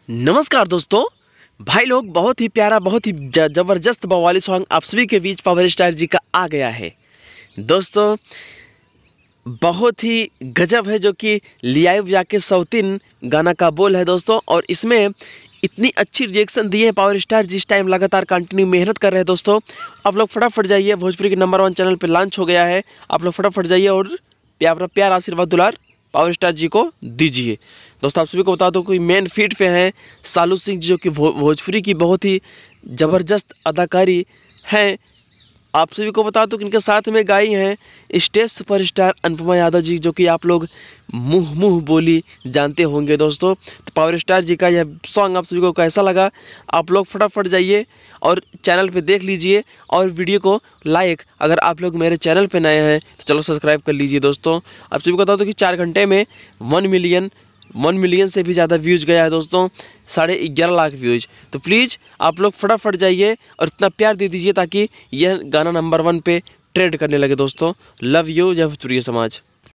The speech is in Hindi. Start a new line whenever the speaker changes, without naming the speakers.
नमस्कार दोस्तों। भाई लोग, बहुत ही प्यारा, बहुत ही ज़बरदस्त बवाली सॉन्ग आप सभी के बीच पावर स्टार जी का आ गया है दोस्तों। बहुत ही गजब है, जो कि लियाव जाके सौतीन गाना का बोल है दोस्तों। और इसमें इतनी अच्छी रिएक्शन दी है पावर स्टार जी, इस टाइम लगातार कंटिन्यू मेहनत कर रहे हैं दोस्तों। आप लोग फटाफट जाइए, भोजपुरी के नंबर 1 चैनल पे लॉन्च हो गया है। आप लोग फटाफट जाइए और प्यार आशीर्वाद दुलार पावर स्टार जी को दीजिए दोस्तों। आप सभी को बता दो कि मेन फीड पे हैं सालू सिंह जी, जो कि भोजपुरी की बहुत ही ज़बरदस्त अदाकारी है। आप सभी को बता दो कि इनके साथ में गाई हैं स्टेज सुपरस्टार अनुपमा यादव जी, जो कि आप लोग मुंह बोली जानते होंगे दोस्तों। तो पावर स्टार जी का यह सॉन्ग आप सभी को कैसा लगा, आप लोग फटाफट जाइए और चैनल पे देख लीजिए और वीडियो को लाइक, अगर आप लोग मेरे चैनल पे नए हैं तो चलो सब्सक्राइब कर लीजिए दोस्तों। आप सभी को बता दो कि 4 घंटे में 1 मिलियन से भी ज़्यादा व्यूज गया है दोस्तों, 11.5 लाख व्यूज। तो प्लीज़ आप लोग फटाफट जाइए और इतना प्यार दे दीजिए ताकि यह गाना नंबर 1 पे ट्रेंड करने लगे दोस्तों। लव यू, जय भोजपुरी समाज।